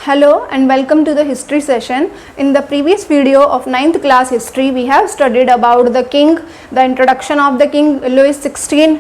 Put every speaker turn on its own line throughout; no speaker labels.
Hello and welcome to the history session. In the previous video of 9th class history, we have studied about the king, the introduction of the king Louis XVI,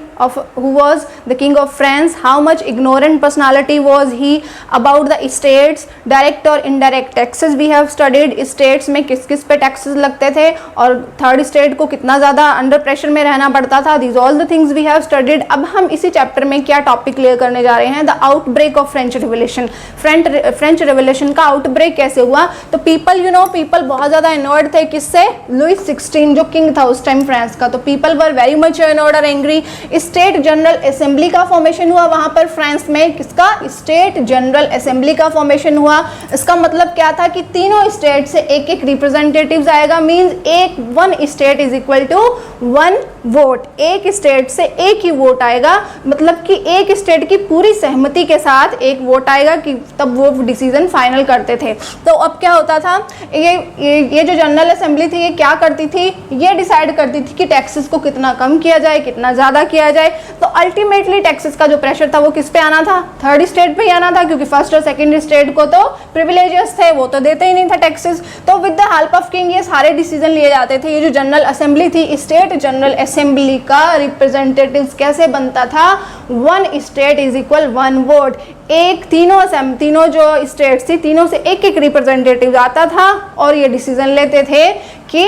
who was the king of France, how much ignorant personality was he, about the states, direct or indirect taxes we have studied, states में किस किस पे taxes लगते थे और third state को कितना ज़्यादा under pressure में रहना पड़ता था. These all the things we have studied. अब हम इसी chapter में क्या topic clear करने जा रहे हैं, the outbreak of French Revolution. French revolution का आउटब्रेक कैसे हुआ. तो पीपल बहुत ज़्यादा अनॉयड थे किससे, लुइस 16 जो किंग था उस टाइम फ्रांस का. तो people were very much annoyed और एंग्री. स्टेट जनरल असेंबली का फॉर्मेशन हुआ वहाँ पर फ्रांस में. किसका, स्टेट जनरल असेंबली का फॉर्मेशन हुआ. इसका मतलब क्या था कि तीनों स्टेट से एक एक रिप्रेजेंटेटिव्स आएगा. Means one state is equal to one vote. एक स्टेट से एक ही वोट आएगा, मतलब कि एक स्टेट की पूरी सहमति के साथ एक वोट आएगा कि तब वो डिसीजन फाइनल करते थे. तो अब क्या होता था, ये जो जनरल असेंबली थी ये क्या करती थी, ये डिसाइड करती थी कि टैक्सेस को कितना कम किया जाए, कितना ज़्यादा किया जाए. तो अल्टीमेटली टैक्सेस का जो प्रेशर था वो किस पे आना था, थर्ड स्टेट पे ही आना था, क्योंकि फर्स्ट और सेकंड स्टेट को तो प्रिविलेजेस थे, वो तो देते ही नहीं था टैक्सेस. तो with the help of king ये सारे डिसीजन लिए जाते थे. ये जो जनरल असेंबली थी, स्टेट जनरल असेंबली का रिप्रेजेंटेटिव्स कैसे बनता था, one state is equal one vote. एक तीनों जो स्टेट्स थी तीनों से एक एक रिप्रेजेंटेटिव आता था और ये डिसीजन लेते थे कि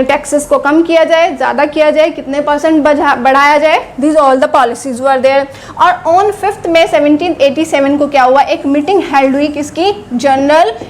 टैक्सेस को कम किया जाए, ज़्यादा किया जाए, कितने % बढ़ाया जाए. This all the policies were there. और ऑन 5 मई 1787 को क्या हुआ, एक मीटिंग हेल्ड हुई. किसकी,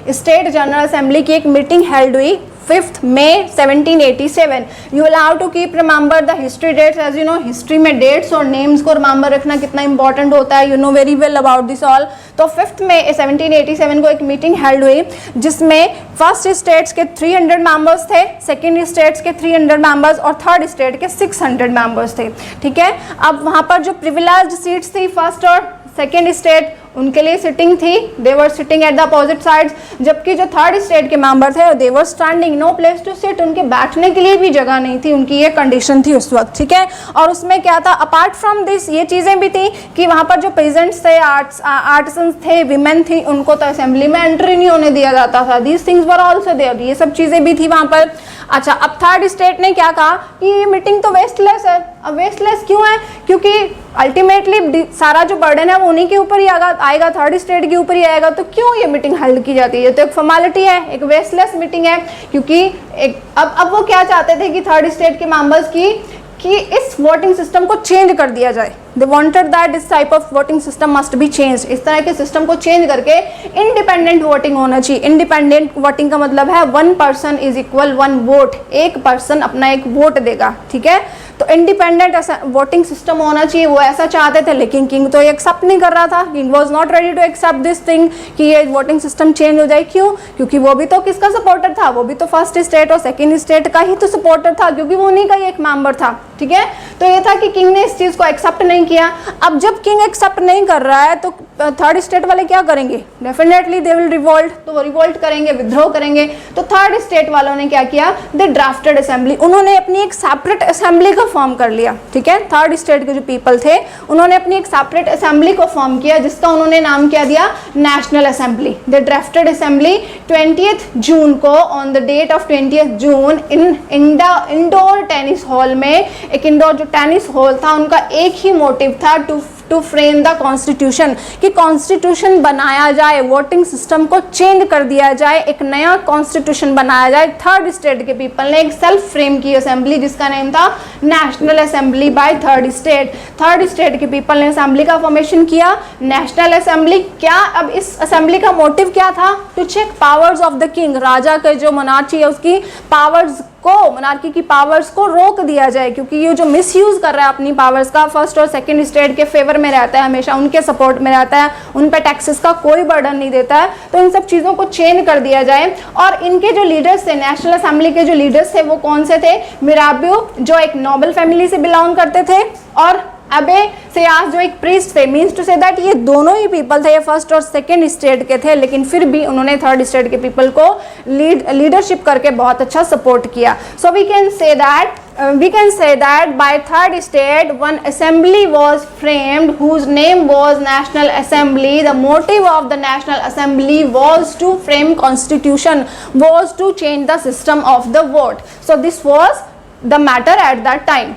स्टेट जनरल असेंबली की एक मीटिंग हेल्ड हुई 5 May 1787. You will have to keep remember the history dates. As you know, history में dates और names को remember रखना कितना important होता है. You know very well about this all. तो 5 May 1787 को एक मीटिंग हेल्ड हुई जिसमें फर्स्ट स्टेट्स के 300 मेंबर्स थे, सेकंड स्टेट्स के 300 मेंबर्स और थर्ड स्टेट के 600 मेंबर्स थे. ठीक है. अब वहाँ पर जो प्रिविलेज्ड सीट्स थी फर्स्ट और सेकेंड स्टेट उनके लिए सिटिंग थी, they were sitting at the opposite sides. जबकि जो थर्ड स्टेट के मेंबर थे they were standing, no place to sit, उनके बैठने के लिए भी जगह नहीं थी. उनकी ये कंडीशन थी उस वक्त. ठीक है. और उसमें क्या था, अपार्ट फ्रॉम दिस ये चीज़ें भी थी कि वहाँ पर जो पेजेंट्स थे, आर्टिसंस थे, विमेन थी, उनको तो असेंबली में एंट्री नहीं होने दिया जाता था. These things were also there. ये सब चीज़ें भी थी वहाँ पर. अच्छा, अब थर्ड स्टेट ने क्या कहा कि ये मीटिंग तो वेस्टलेस है. अब वेस्टलेस क्यों है, क्योंकि अल्टीमेटली सारा जो बर्डन है वो उन्हीं के ऊपर ही आएगा, थर्ड स्टेट के ऊपर ही आएगा. तो क्यों ये मीटिंग हेल्ड की जाती है, तो एक फॉर्मेलिटी है, एक वेस्टलेस मीटिंग है. क्योंकि अब वो क्या चाहते थे कि थर्ड स्टेट के मेंबर्स कि इस वोटिंग सिस्टम को चेंज कर दिया जाए. They wanted that this type of voting system must be changed. इस तरह के सिस्टम को चेंज करके इंडिपेंडेंट वोटिंग होना चाहिए. इंडिपेंडेंट वोटिंग का मतलब है one person is equal one vote, एक पर्सन अपना एक वोट देगा. ठीक है. तो इंडिपेंडेंट वोटिंग सिस्टम होना चाहिए, वो ऐसा चाहते थे. लेकिन किंग तो एक्सेप्ट नहीं कर रहा था. King was not ready to accept this thing कि ये वोटिंग सिस्टम चेंज हो जाए. क्यों, क्योंकि वो भी तो किसका सपोर्टर था, वो भी तो फर्स्ट स्टेट और सेकेंड स्टेट का ही तो सपोर्टर था, क्योंकि वो उन्हीं का ही एक मेंबर था. ठीक है. तो ये था कि किंग ने इस चीज़ को एक्सेप्ट नहीं किया. अब जब किंग एक्सेप्ट नहीं कर रहा है तो थर्ड स्टेट वाले क्या करेंगे, डेफिनेटली दे विल रिवोल्ट. तो वो रिवोल्ट करेंगे, विद्रोह करेंगे. तो थर्ड स्टेट वालों ने क्या किया, दे ड्राफ्टेड असेंबली. उन्होंने अपनी एक सेपरेट असेंबली को फॉर्म कर लिया. ठीक है. थर्ड स्टेट के जो पीपल थे उन्होंने अपनी एक सेपरेट असेंबली को फॉर्म किया जिसका उन्होंने नाम क्या दिया, national assembly. They drafted assembly 20 जून को, ऑन द डेट ऑफ 20 जून इन इंडोर टेनिस हॉल में. एक इंडोर जो टेनिस हॉल था उनका एक ही मोटिव था, टू फ्रेम द कॉन्स्टिट्यूशन, कि कॉन्स्टिट्यूशन बनाया जाए, वोटिंग सिस्टम को चेंज कर दिया जाए, एक नया कॉन्स्टिट्यूशन बनाया जाए. थर्ड स्टेट के पीपल ने एक सेल्फ फ्रेम की असेंबली जिसका नेम था national assembly by third state. Third state के पीपल ने असेंबली का फॉर्मेशन किया, नेशनल असेंबली. क्या, अब इस असेंबली का मोटिव क्या था, to check powers of the king. राजा के जो मोनार्ची है उसकी पावर्स को, मोनार्की की पावर्स को रोक दिया जाए, क्योंकि ये जो मिसयूज कर रहा है अपनी पावर्स का, फर्स्ट और सेकंड स्टेट के फेवर में रहता है, हमेशा उनके सपोर्ट में रहता है, उन पे टैक्सेस का कोई बर्डन नहीं देता है. तो इन सब चीज़ों को चेंज कर दिया जाए. और इनके जो लीडर्स थे, नेशनल असेंबली के जो लीडर्स थे वो कौन से थे, मिराबियो जो एक नोबल फैमिली से बिलोंग करते थे, और अबे सियास जो एक प्रीस्ट थे, मीन्स टू से दैट ये दोनों ही पीपल थे, ये फर्स्ट और सेकेंड स्टेट के थे, लेकिन फिर भी उन्होंने थर्ड स्टेट के पीपल को लीडरशिप करके बहुत अच्छा सपोर्ट किया. So we can say that by third state one assembly was framed whose name was National Assembly. The motive of the National Assembly was to frame constitution, was to change the system of the vote. So this was the matter at that time.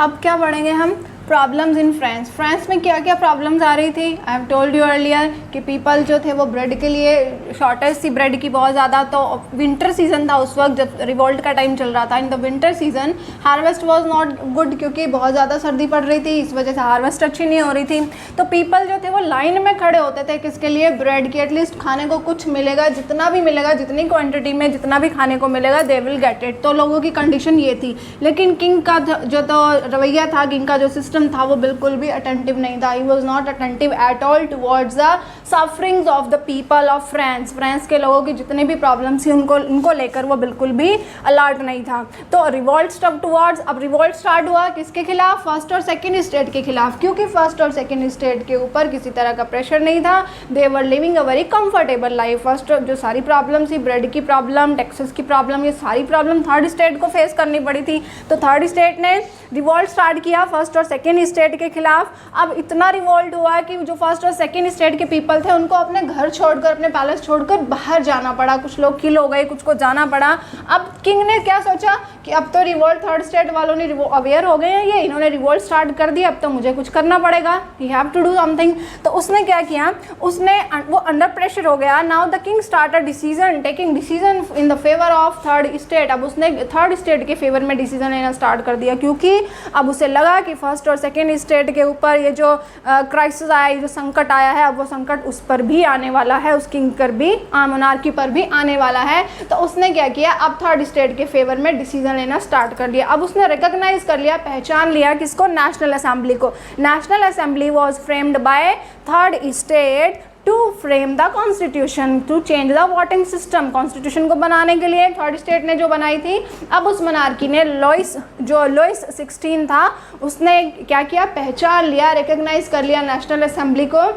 अब क्या पढ़ेंगे हम? Problems in France. France में क्या क्या problems आ रही थी? I have told you earlier कि पीपल जो थे वो ब्रेड के लिए शॉर्टेज थी ब्रेड की बहुत ज़्यादा. तो विंटर सीजन था उस वक्त जब रिवोल्ट का टाइम चल रहा था. In the winter season harvest was not good क्योंकि बहुत ज़्यादा सर्दी पड़ रही थी, इस वजह से हार्वेस्ट अच्छी नहीं हो रही थी. तो पीपल जो थे वो लाइन में खड़े होते थे किसके लिए? ब्रेड की. एटलीस्ट खाने को कुछ मिलेगा, जितना भी मिलेगा, जितनी क्वान्टिटी में जितना भी खाने को मिलेगा दे विल गेट इट. तो लोगों की कंडीशन ये थी. लेकिन किंग का जो तो रवैया था, किंग का जो सिस्टम था वो बिल्कुल भी अटेंटिव नहीं था. He was not attentive at all towards the sufferings of the people of France. France के लोगों की जितनी भी प्रॉब्लम्स थी उनको लेकर वो बिल्कुल भी अलर्ट नहीं था. तो रिवोल्ट स्टॉप टुवर्ड्स, अब रिवोल्ट स्टार्ट हुआ किसके खिलाफ? फर्स्ट और सेकेंड स्टेट के खिलाफ, क्योंकि फर्स्ट और सेकेंड स्टेट के ऊपर किसी तरह का प्रेशर नहीं था. They were living a very comfortable life. First जो सारी प्रॉब्लम थी, ब्रेड की प्रॉब्लम, टैक्सेस की प्रॉब्लम, ये सारी प्रॉब्लम थर्ड स्टेट को फेस करनी पड़ी थी. तो थर्ड स्टेट ने रिवोल्ट स्टार्ट किया फर्स्ट और सेकेंड स्टेट के खिलाफ. अब इतना रिवोल्ट हुआ कि जो फर्स्ट और सेकेंड स्टेट के पीपल थे उनको अपने घर छोड़कर, अपने पैलेस छोड़कर बाहर जाना पड़ा. कुछ लोग किल हो गए, कुछ को जाना पड़ा. अब किंग ने क्या सोचा कि अब तो रिवोल्ट थर्ड स्टेट वालों ने अवेयर हो गए हैं, ये इन्होंने रिवोल्ट स्टार्ट कर दिया, अब तो मुझे कुछ करना पड़ेगा. He have to do something. तो उसने क्या किया? उसने वो अंडर प्रेशर हो गया. Now the king started taking decision in the favour of third state. अब उसने थर्ड स्टेट के फेवर में डिसीजन लेना स्टार्ट कर दिया, क्योंकि अब उसे लगा कि फर्स्ट और सेकेंड स्टेट के ऊपर ये जो क्राइसिस आया, जो संकट आया है, अब वो संकट उस पर भी आने वाला है, उस किंग पर भी, मोनार्की पर भी आने वाला है. तो उसने क्या किया? अब थर्ड स्टेट के फेवर में डिसीजन लेना स्टार्ट कर लिया. अब उसने रिकॉग्नाइज कर लिया, पहचान लिया किसको? नेशनल असेंबली को. National assembly was framed by third state to frame the constitution, to change the voting system. Constitution को बनाने के लिए थर्ड स्टेट ने जो बनाई थी. अब उस मोनार्की ने लुइस 16 था, उसने क्या किया? पहचान लिया, रिकॉग्नाइज कर लिया नेशनल असेंबली को.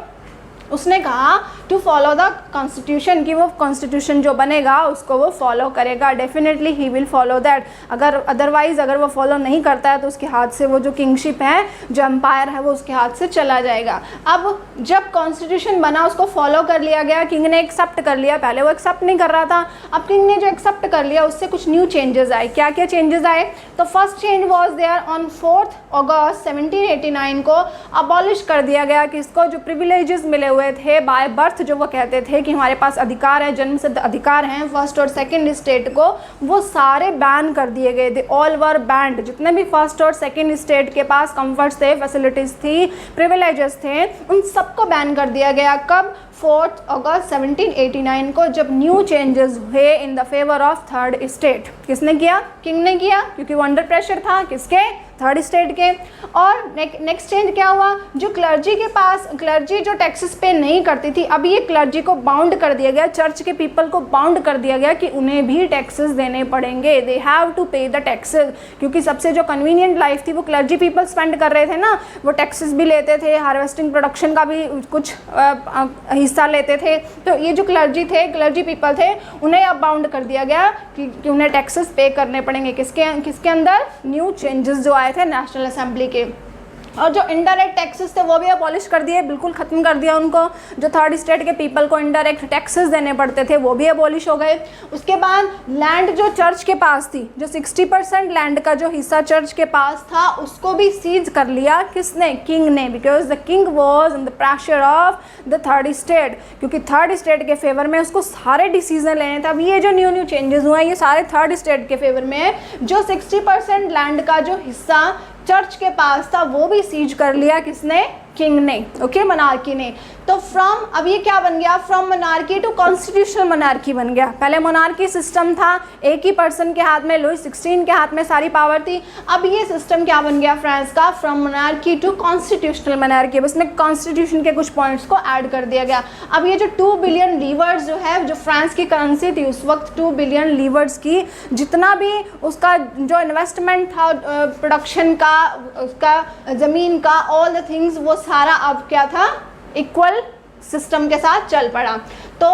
उसने कहा टू फॉलो द कॉन्स्टिट्यूशन, कि वो कॉन्स्टिट्यूशन जो बनेगा उसको वो फॉलो करेगा. Definitely he will follow that. अगर अदरवाइज अगर वो फॉलो नहीं करता है तो उसके हाथ से वो जो किंगशिप है, जो एम्पायर है, वो उसके हाथ से चला जाएगा. अब जब कॉन्स्टिट्यूशन बना उसको फॉलो कर लिया गया, किंग ने एक्सेप्ट कर लिया. पहले वो एक्सेप्ट नहीं कर रहा था, अब किंग ने जो एक्सेप्ट कर लिया उससे कुछ न्यू चेंजेस आए. क्या क्या चेंजेस आए? तो first change was there on 4 अगस्त 1789 को अबॉलिश कर दिया गया कि इसको जो प्रिविलेजेस मिले हुए थे बाय बर्थ, जो वो कहते थे कि हमारे पास अधिकार है, जन्म सिद्ध अधिकार हैं फर्स्ट और सेकंड स्टेट को, वो सारे बैन कर दिए गए थे. All were band. जितने भी फर्स्ट और सेकंड स्टेट के पास कंफर्ट्स थे, फैसिलिटीज़ थी, प्रिविलेजेस थे, उन सबको बैन कर दिया गया. कब? 4 अगस्त 1789 को, जब न्यू चेंजेस हुए in the favour of third state. किसने किया? किंग ने किया, क्योंकि वो अंडर प्रेशर था. किसके? थर्ड स्टेट के. और नेक्स्ट चेंज क्या हुआ? जो क्लर्जी के पास, क्लर्जी जो टैक्सेस पे नहीं करती थी, अब ये क्लर्जी को बाउंड कर दिया गया, चर्च के पीपल को बाउंड कर दिया गया कि उन्हें भी टैक्सेस देने पड़ेंगे. They have to pay the taxes, क्योंकि सबसे जो कन्वीनियंट लाइफ थी वो क्लर्जी पीपल स्पेंड कर रहे थे ना. वो टैक्सेस भी लेते थे, हार्वेस्टिंग प्रोडक्शन का भी कुछ हिस्सा लेते थे. तो ये जो क्लर्जी पीपल थे, उन्हें अब बाउंड कर दिया गया कि उन्हें टैक्सेस पे करने पड़ेंगे. किसके अंदर? न्यू चेंजेस जो आए थे नेशनल असेंबली के. और जो इनडायरेक्ट टैक्सेस थे वो भी अबॉलिश कर दिए, बिल्कुल ख़त्म कर दिया उनको. जो थर्ड स्टेट के पीपल को इनडायरेक्ट टैक्सेस देने पड़ते थे वो भी अबॉलिश हो गए. उसके बाद लैंड जो चर्च के पास थी, जो 60% लैंड का जो हिस्सा चर्च के पास था, उसको भी सीज कर लिया. किसने? किंग ने. Because the king was in the pressure of the third state, क्योंकि थर्ड स्टेट के फेवर में उसको सारे डिसीजन लेने थे. अब ये जो न्यू चेंजेस हुए हैं ये सारे थर्ड स्टेट के फेवर में है. जो 60% लैंड का जो हिस्सा चर्च के पास था वो भी सीज कर लिया. किसने? किंग ने, ओके, मोनार्की ने। तो फ्रॉम, अब ये क्या बन गया, from monarchy to constitutional monarchy बन गया। पहले मोनार्की सिस्टम था, एक ही पर्सन के हाथ में, लुई 16 के हाथ में सारी पावर थी। अब ये सिस्टम क्या बन गया फ्रांस का, from monarchy to constitutional monarchy. बस में कॉन्स्टिट्यूशन के कुछ पॉइंट्स को ऐड कर दिया गया। अब ये जो 2 बिलियन लीवर्स जो है, जो फ्रांस की करेंसी थी उस वक्त 2 बिलियन लीवर्स की, जितना भी उसका जो इन्वेस्टमेंट था प्रोडक्शन का, उसका ज़मीन का, ऑल द थिंग्स, वो सारा अब क्या था, इक्वल सिस्टम के साथ चल पड़ा। तो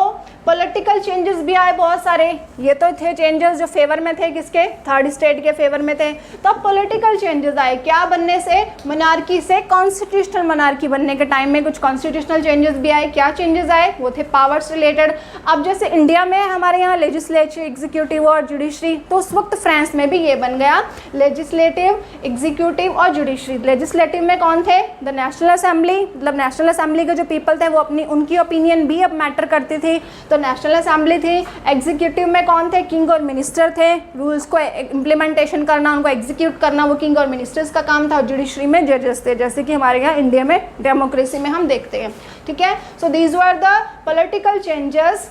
पॉलिटिकल चेंजेस भी आए बहुत सारे। ये तो थे चेंजेस जो फेवर में थे, किसके, थर्ड स्टेट के फेवर में थे। तो पॉलिटिकल चेंजेस आए, क्या बनने से, मोनार्की से कॉन्स्टिट्यूशनल मोनार्की बनने के टाइम में कुछ कॉन्स्टिट्यूशनल चेंजेस भी आए। क्या चेंजेस आए, वो थे पावर्स रिलेटेड। अब जैसे इंडिया में हमारे यहाँ लेजिस्लेटिव, एग्जीक्यूटिव और जुडिशरी, तो उस वक्त फ्रांस में भी ये बन गया, लेजिस्लेटिव, एग्जीक्यूटिव और जुडिशरी। लेजिस्लेटिव में कौन थे, द नेशनल असेंबली, मतलब नेशनल असेंबली के जो पीपल थे वो अपनी, उनकी ओपिनियन भी अब मैटर करती थी, तो नेशनल असेंबली थी। एग्जीक्यूटिव में कौन थे, किंग और मिनिस्टर थे, रूल्स को इम्प्लीमेंटेशन करना, उनको एग्जीक्यूट करना वो किंग और मिनिस्टर्स का काम था। और जुडिशरी में जजेस थे, जैसे कि हमारे यहाँ इंडिया में डेमोक्रेसी में हम देखते हैं, ठीक है। So these were the political changes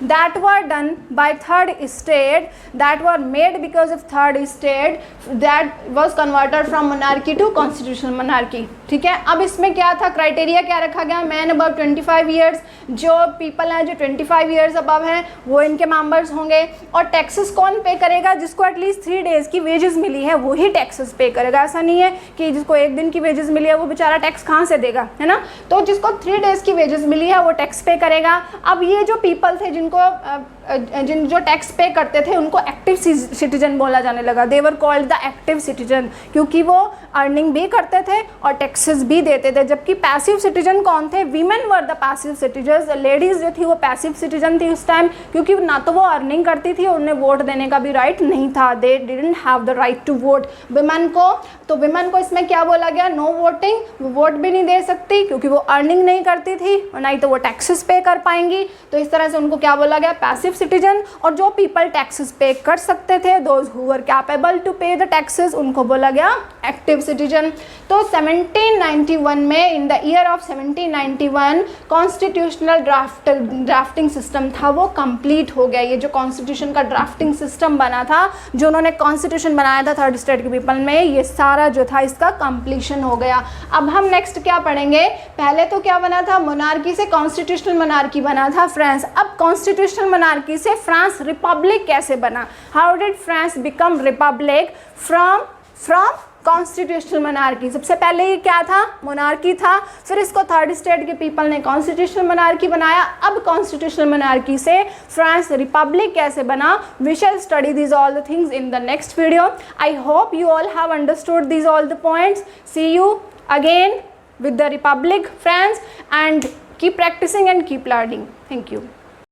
that were done by third state, that were made because of third state, that was converted from monarchy to constitutional monarchy, ठीक है। अब इसमें क्या था, क्राइटेरिया क्या रखा गया, मैन अबव 25 ईयर्स, जो पीपल हैं जो 25 ईयर्स अबव हैं वो इनके मेंबर्स होंगे। और टैक्सेस कौन पे करेगा, जिसको एटलीस्ट 3 डेज़ की वेजेस मिली है वो ही टैक्सेस पे करेगा। ऐसा नहीं है कि जिसको 1 दिन की वेजेस मिली है वो बेचारा टैक्स कहाँ से देगा, है ना। तो जिसको 3 डेज़ की वेजेस मिली है वो टैक्स पे करेगा। अब ये जो पीपल थे जो टैक्स पे करते थे उनको एक्टिव सिटीजन बोला जाने लगा। They were called the active citizen, क्योंकि वो अर्निंग भी करते थे और टैक्सेस भी देते थे। जबकि पैसिव सिटीजन कौन थे, women were the passive citizen. Ladies जो थी वो पैसिव सिटीजन थी उस टाइम, क्योंकि ना तो वो अर्निंग करती थी और उन्हें वोट देने का भी राइट नहीं था। They didn't have the right to vote. Women को, तो विमेन को इसमें क्या बोला गया, नो वोटिंग, वो वोट भी नहीं दे सकती क्योंकि वो अर्निंग नहीं करती थी और ना ही तो वो टैक्सेस पे कर पाएंगी। तो इस तरह से उनको क्या बोला गया, पैसिव सिटीजन। और जो पीपल टैक्सेस पे कर सकते थे, those who were capable to pay the taxes, उनको बोला गया एक्टिव सिटीजन। तो 1791 में, in the year of 1791 constitutional drafting system था वो कंप्लीट हो गया। ये जो कॉन्स्टिट्यूशन का ड्राफ्टिंग सिस्टम बना था, जो उन्होंने कॉन्स्टिट्यूशन बनाया था थर्ड स्टेट के पीपल में, ये सारा जो था इसका कंप्लीशन हो गया। अब हम नेक्स्ट क्या पढ़ेंगे, पहले तो क्या बना था, मोनार्की से कॉन्स्टिट्यूशनल मोनार्की बना था फ्रांस। अब कॉन्स्टिट्यूशनल मोनार्की से फ्रांस रिपब्लिक कैसे बना, how did France become republic from constitutional monarchy. सबसे पहले ये क्या था, मोनार्की था, फिर इसको थर्ड स्टेट के पीपल ने कॉन्स्टिट्यूशनल मोनार्की बनाया। अब कॉन्स्टिट्यूशनल मोनार्की से फ्रांस रिपब्लिक कैसे बना, we shall study these all the things in the next video. I hope you all have understood these all the points. See you again with the Republic, France, and keep practicing and keep learning. Thank you.